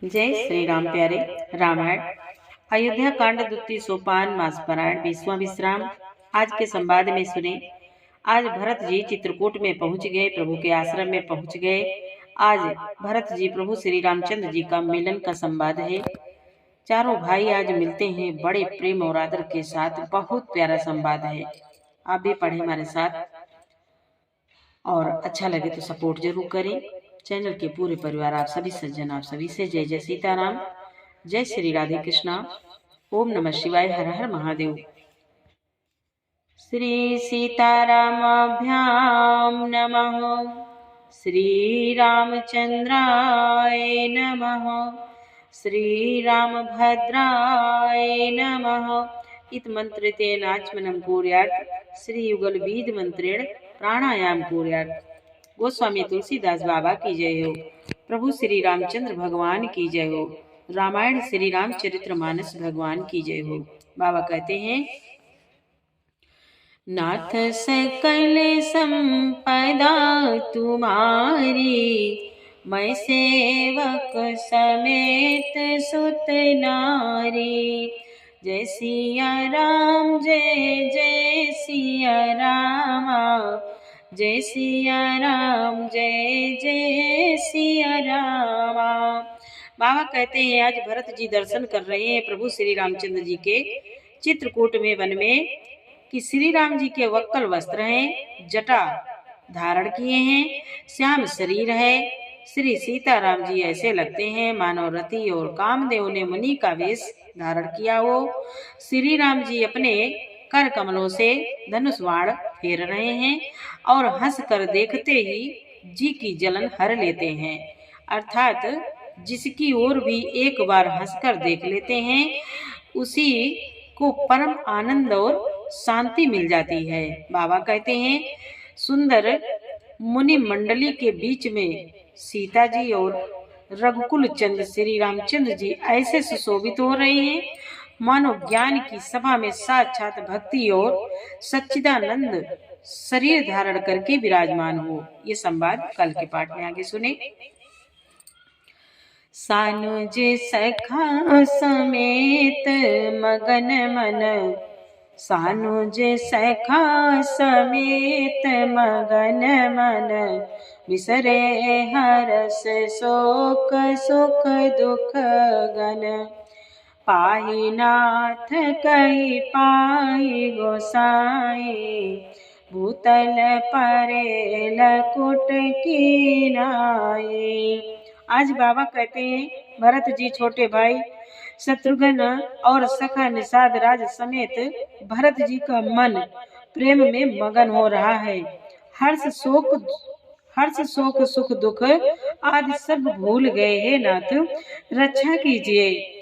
जय श्री राम प्यारे। रामायण अयोध्या कांड द्वितीय सोपान मास पारायण 20वां विश्राम। आज के संवाद में सुने। आज भरत जी चित्रकूट में पहुंच गए, प्रभु के आश्रम में पहुंच गए। आज भरत जी प्रभु श्री रामचंद्र जी का मिलन का संवाद है। चारों भाई आज मिलते हैं बड़े प्रेम और आदर के साथ। बहुत प्यारा संवाद है। आप भी पढ़े हमारे साथ और अच्छा लगे तो सपोर्ट जरूर करें। चैनल के पूरे परिवार, आप सभी सज्जन, आप सभी से जय जय सीताराम, जय श्री राधे कृष्णा। ओम नमः शिवाय, हर हर महादेव। श्री सीतारामाभ्याम नमः। श्री रामचंद्राय नमः। श्री रामभद्राय नमः। इत मंत्रितेन आचमनं कुर्यात्। श्री युगल बीज मंत्रेण प्राणायाम कुर्यात्। गोस्वामी तुलसीदास बाबा की जय हो। प्रभु श्री रामचंद्र भगवान की जय हो। रामायण श्री रामचरितमानस भगवान की जय हो। बाबा कहते हैं, नाथ सकल संपदा तुम्हारी, मैं सेवक समेत सुत नारी। जय सिया राम, जय जय सिया रामा, जय सिया राम, जय जय सिया रामा। बाबा कहते हैं, आज भरत जी दर्शन कर रहे हैं प्रभु श्री रामचंद्र जी के चित्रकूट में, वन में, कि श्री राम जी के वक्कल वस्त्र हैं, जटा धारण किए हैं, श्याम शरीर है। श्री सीताराम जी ऐसे लगते हैं मानो रति और कामदेव ने मुनि का वेश धारण किया हो। श्री राम जी अपने कर कमलों से धनुष बाण फेर रहे हैं और हंस कर देखते ही जी की जलन हर लेते हैं। अर्थात जिसकी ओर भी एक बार हंसकर देख लेते हैं, उसी को परम आनंद और शांति मिल जाती है। बाबा कहते हैं, सुंदर मुनि मंडली के बीच में सीता जी और रघुकुल चंद्र श्री रामचंद्र जी ऐसे सुशोभित हो रहे हैं मानो ज्ञान की सभा में साक्षात भक्ति और सच्चिदानंद शरीर धारण करके विराजमान हो। ये संवाद कल के पाठ में आगे सुने। सानुज सखा समेत मगन मन, सानुज सखा समेत मगन मन, विसरे हरस शोक सुख दुख गन। पाहि नाथ कहि पाहि गोसाई, भूतल परे लकुट की नाई। आज बाबा कहते हैं, भरत जी छोटे भाई शत्रुघ्न और सखा निषाद राज समेत भरत जी का मन प्रेम में मगन हो रहा है। हर्ष शोक सुख दुख आदि सब भूल गए हैं। नाथ रक्षा कीजिए,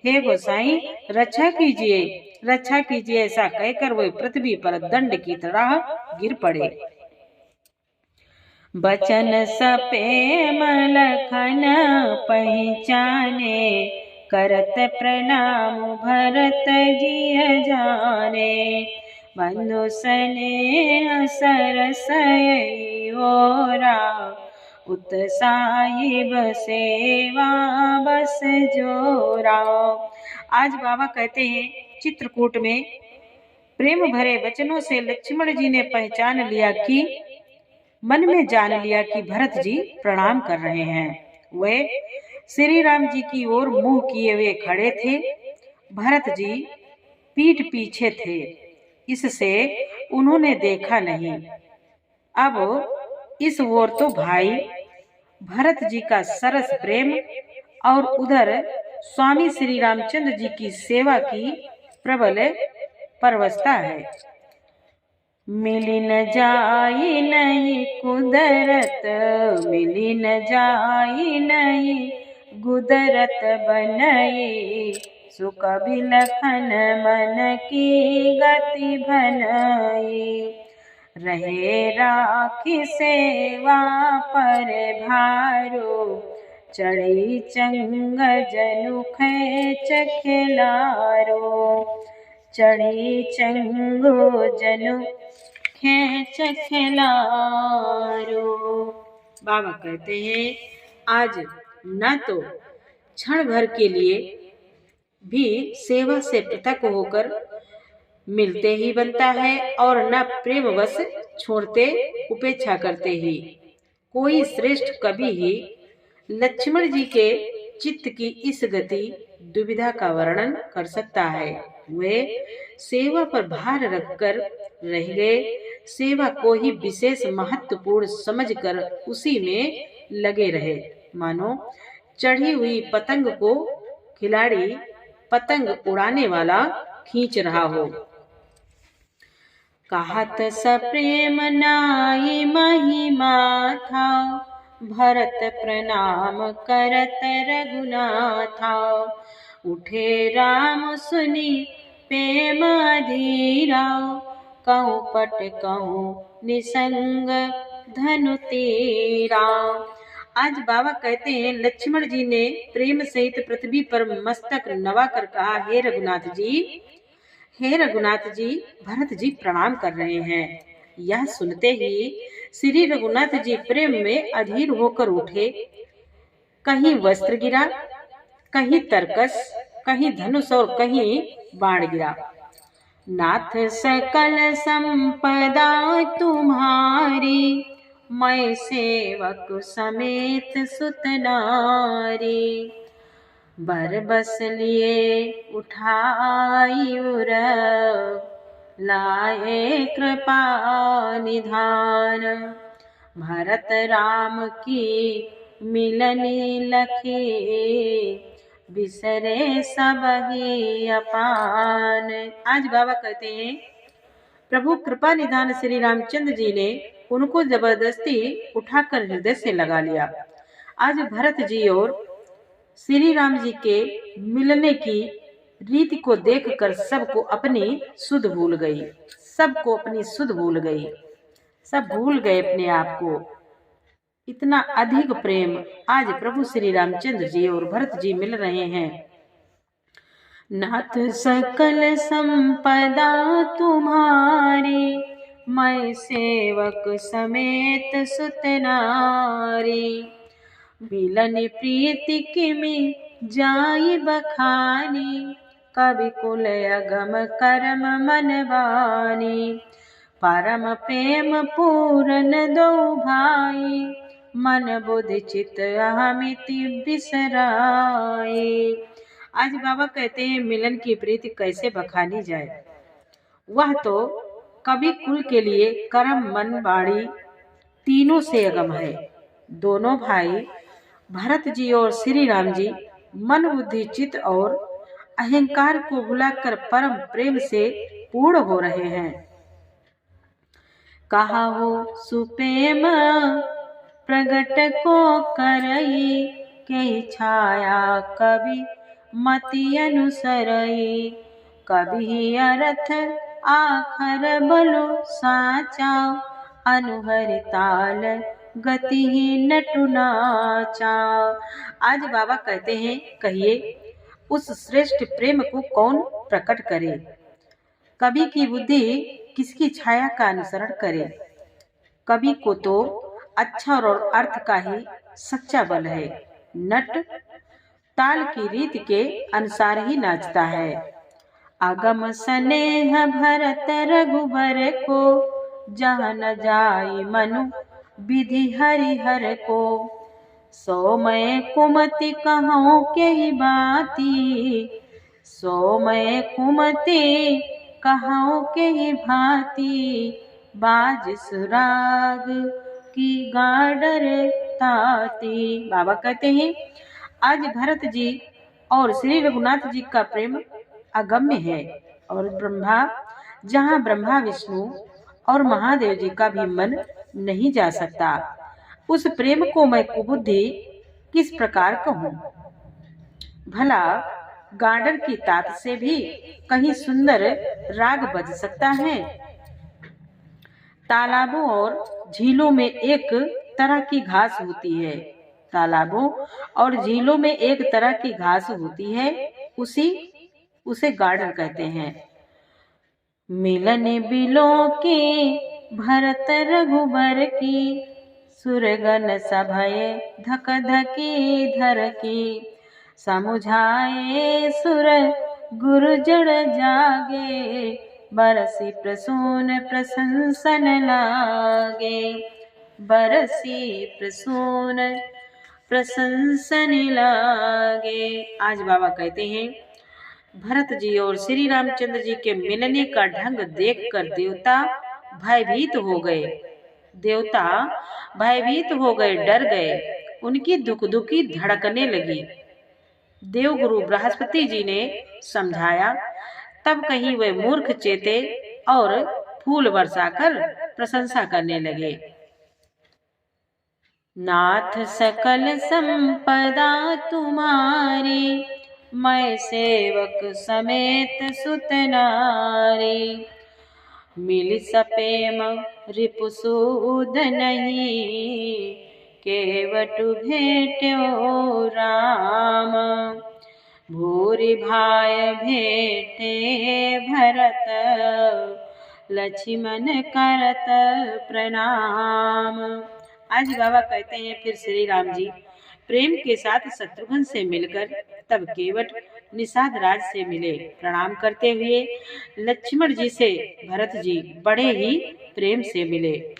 हे गोसाई रक्षा कीजिए, रक्षा कीजिए। ऐसा कहकर वे पृथ्वी पर दंड की तरह गिर पड़े। बचन सपेम लखन पहचाने, करत प्रणाम भरत जिय जाने। बंधु स्नेह सरस ओरा, उत्साहिब सेवा बस जोरा। आज बाबा कहते हैं, चित्रकूट में प्रेम भरे वचनों से लक्ष्मण जी ने पहचान लिया कि मन में जान लिया कि भरत जी प्रणाम कर रहे हैं। वे श्री राम जी की ओर मुंह किए हुए खड़े थे। भरत जी पीठ पीछे थे, इससे उन्होंने देखा नहीं। अब इस ओर तो भाई भरत जी का सरस प्रेम और उधर स्वामी श्री रामचंद्र जी की सेवा की प्रबल परवशता है। मिली न जाई नहीं कुदरत, मिली न जाई नहीं गुदरत बनई। सुख बिलखन मन की गति भनई, रहे राखी सेवा पर भारो। चढ़ी चंग जनु खेच खिलारो, चढ़ी चंगो जनु खेच खिलारो। बाबा कहते हैं, आज न तो क्षण भर के लिए भी सेवा से पृथक होकर मिलते ही बनता है और न प्रेमवश छोड़ते उपेक्षा करते ही। कोई श्रेष्ठ कवि ही लक्ष्मण जी के चित्त की इस गति दुविधा का वर्णन कर सकता है। वे सेवा पर भार रखकर रह गए, सेवा को ही विशेष महत्वपूर्ण समझकर उसी में लगे रहे, मानो चढ़ी हुई पतंग को खिलाड़ी पतंग उड़ाने वाला खींच रहा हो। कहत सप्रेम नाई महिमा था, भरत प्रणाम करत रघुनाथा। उठे राम सुनी प्रेम अधीरा, कहूँ पट कहूँ निसंग धनु तेरा। आज बाबा कहते हैं, लक्ष्मण जी ने प्रेम सहित पृथ्वी पर मस्तक नवा कर कहा, हे रघुनाथ जी, हे रघुनाथ जी, भरत जी प्रणाम कर रहे हैं। यह सुनते ही श्री रघुनाथ जी प्रेम में अधीर होकर उठे। कहीं वस्त्र गिरा, कहीं तरकस, कहीं धनुष और कहीं बाण गिरा। नाथ सकल संपदा तुम्हारी, मैं सेवक समेत सुत नारी। बर बस लिए उठाई उर, लाए कृपा निधान। भरत राम की मिलनी लखे, बिसरे सब ही अपान। आज बाबा कहते हैं, प्रभु कृपा निधान श्री रामचंद्र जी ने उनको जबरदस्ती उठाकर हृदय से लगा लिया। आज भरत जी और श्री राम जी के मिलने की रीति को देखकर सबको अपनी सुध भूल गई, सबको अपनी सुध भूल गई, सब भूल गए अपने आप को। इतना अधिक प्रेम आज प्रभु श्री रामचंद्र जी और भरत जी मिल रहे हैं। नाथ सकल संपदा तुम्हारी, मैं सेवक समेत सुत नारी। मिलन प्रीति किमि जाई बखानी, कवि कुल अगम करम मन बानी। परम प्रेम पूरन दो भाई, मन बुद्धि चित अहमिति बिसराए। आज बाबा कहते हैं, मिलन की प्रीति कैसे बखानी जाए। वह तो कवि कुल के लिए कर्म मन वाणी तीनों से अगम है। दोनों भाई भरत जी और श्री राम जी मन बुद्धि चित्त और अहंकार को भुलाकर परम प्रेम से पूर्ण हो रहे हैं। कहा हो सुप्रेम प्रगट को करई, के छाया कवि मति अनुसरई। कभी अर्थ आखर बलो साचा, अनुहरि ताल गति ही नटु नाचा। आज बाबा कहते हैं, कहिए उस श्रेष्ठ प्रेम को कौन प्रकट करे। कवि की बुद्धि किसकी छाया का अनुसरण करे। कवि को तो अक्षर और अर्थ का ही सच्चा बल है। नट ताल की रीत के अनुसार ही नाचता है। आगम स्नेह भरत रघुबर को, जहाँ न जाई मनु विधि हरिहर को। सो मैं कुमति कहूँ के ही बाती, सो मैं कुमति कहूँ के ही भांति। बाज सुराग की गाडर ताती। बाबा कहते हैं, आज भरत जी और श्री रघुनाथ जी का प्रेम अगम्य है और जहाँ ब्रह्मा विष्णु और महादेव जी का भी मन नहीं जा सकता। उस प्रेम को मैं कुबुद्धि किस प्रकार कहूँ। भला गाडर की तात से भी कहीं सुंदर राग बज सकता है। तालाबों और झीलों में एक तरह की घास होती है। तालाबों और झीलों में एक तरह की घास होती है, उसे गार्डन कहते हैं। मिलन बिलो की भरत रघुबर की, सुरगन सभय धक धकी धर की। समुझाए सुर गुरु जड़ जागे, बरसी प्रसून प्रशंसन लागे, बरसी प्रसून प्रशंसन लागे। आज बाबा कहते हैं, भरत जी और श्री रामचंद्र जी के मिलने का ढंग देखकर देवता भयभीत हो गए। देवता भयभीत हो गए, डर गए, उनकी दुखी धड़कने लगी। देवगुरु बृहस्पति जी ने समझाया, तब कहीं वे मूर्ख चेते और फूल बरसाकर प्रशंसा करने लगे। नाथ सकल संपदा तुम्हारी, मैं सेवक समेत सुत नारी। मिल सपेम रिपुसूद नहीं, केवटु भेट्यो राम। भूरि भाय भेटे भरत, लक्ष्मण करत प्रणाम। आज बाबा कहते हैं, फिर श्री राम जी प्रेम के साथ शत्रुघ्न से मिलकर तब केवट निषाद राज से मिले। प्रणाम करते हुए लक्ष्मण जी से भरत जी बड़े ही प्रेम से मिले।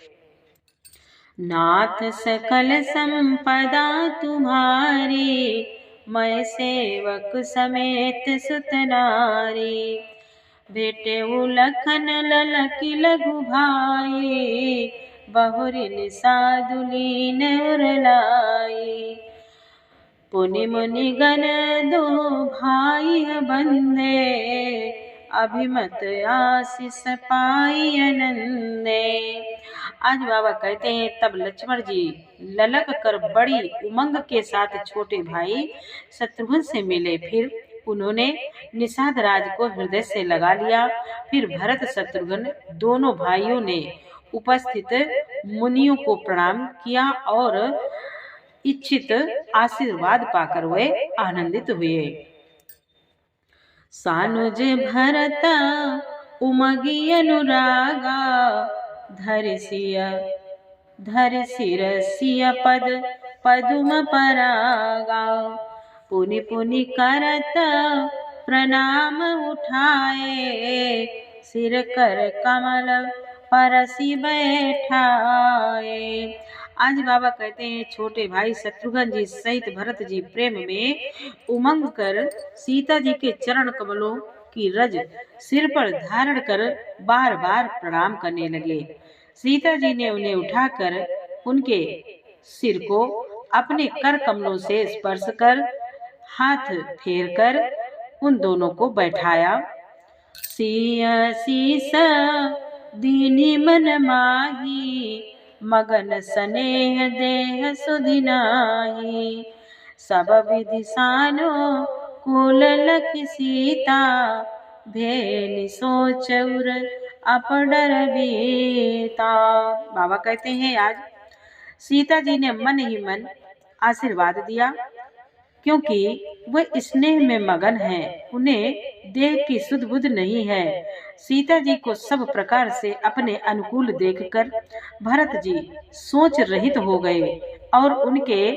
नाथ सकल संपदा तुम्हारी, मैं सेवक समेत सुत नारी। बेटे लखन ललकी लघु भाई, बहुरी निषादुलीन उरलाई। पुनि मुनि गण दो भाई बंदे, अभिमत आशीष पाई आनंदे। आज बाबा कहते हैं, तब लक्ष्मण जी ललक कर बड़ी उमंग के साथ छोटे भाई शत्रुघ्न से मिले। फिर उन्होंने निषाद राज को हृदय से लगा लिया। फिर भरत शत्रुघ्न दोनों भाइयों ने उपस्थित मुनियों को प्रणाम किया और इच्छित आशीर्वाद पाकर वे आनंदित हुए। सानुज भरत उमगी अनुरागा, धर सिर सिय पद पदुम परागा। पुनि पुनि करत प्रणाम उठाए, सिर कर कमल परसी बैठाए। आज बाबा कहते हैं, छोटे भाई शत्रुघ्न जी सहित भरत जी प्रेम में उमंग कर सीता जी के चरण कमलों की रज सिर पर धारण कर बार बार प्रणाम करने लगे। सीता जी ने उन्हें उठाकर उनके सिर को अपने कर कमलों से स्पर्श कर हाथ फेर कर उन दोनों को बैठाया। सिया शीसा दीनी मन माही, मगन स्नेह देह सुधिनाही। सब विधि सानो कुल लखि सीता, भेनि सोच उर अपडर बीता। बाबा कहते हैं, आज सीता जी ने मन ही मन आशीर्वाद दिया, क्योंकि वह स्नेह में मगन हैं, उन्हें देह की सुध बुध नहीं है। सीता जी को सब प्रकार से अपने अनुकूल देखकर भरत जी सोच रहित हो गए और उनके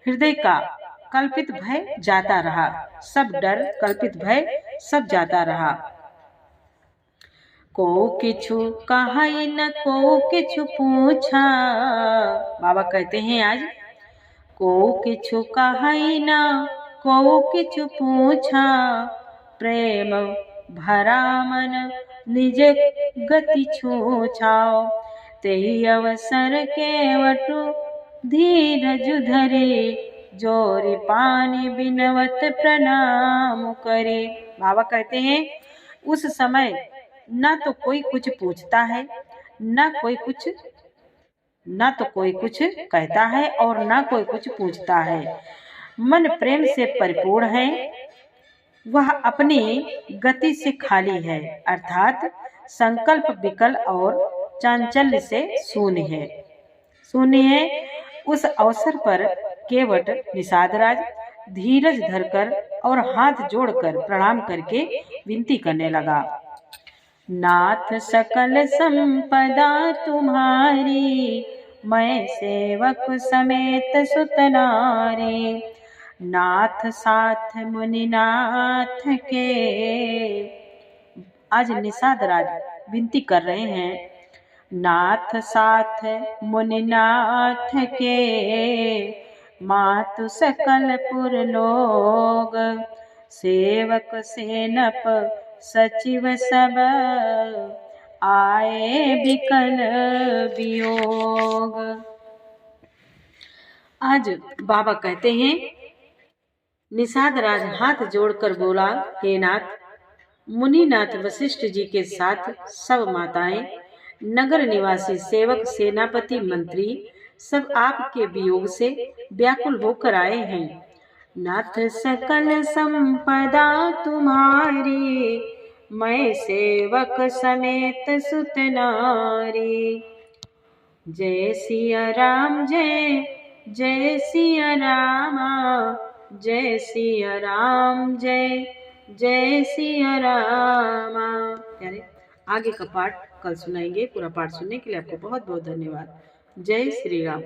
हृदय का कल्पित भय जाता रहा। सब डर कल्पित भय सब जाता रहा। को किछु कहाई न को किछु पूछा। बाबा कहते हैं, आज को किछु कहाई न को किछु पूछा, प्रेम भरा मन निज गति छूछाओ। तेहि अवसर केवटु धीरज धरे, जोरि पानी बिनवत प्रणाम करे। बाबा कहते हैं, उस समय न तो कोई कुछ पूछता है, न तो कोई कुछ कहता है और न कोई कुछ पूछता है। मन प्रेम से परिपूर्ण है, वह अपनी गति से खाली है, अर्थात संकल्प विकल और चांचल्य से शून्य है। उस अवसर पर केवट निषादराज धीरज धरकर और हाथ जोड़कर प्रणाम करके विनती करने लगा। नाथ सकल संपदा तुम्हारी, मैं सेवक समेत सुत नारी। नाथ साथ मुनिनाथ के। आज निषाद राज विनती कर रहे हैं, नाथ साथ मुनिनाथ के, मातु सकल पुर लोग, सेवक सेनप सचिव सब, आए बिकल वियोग। आज बाबा कहते हैं, निषाद राज हाथ जोड़कर बोला, हे नाथ, मुनिनाथ वशिष्ठ जी के साथ सब माताएं, नगर निवासी सेवक सेनापति मंत्री सब आपके वियोग से व्याकुल होकर आए हैं। नाथ सकल संपदा तुम्हारी, मैं सेवक समेत सुत नारी। जय सिया राम जय जय सिया रामा, जय सिया राम जय जय सिया रामा। यानी आगे का पाठ कल सुनाएंगे। पूरा पाठ सुनने के लिए आपको बहुत बहुत धन्यवाद। जय श्री राम।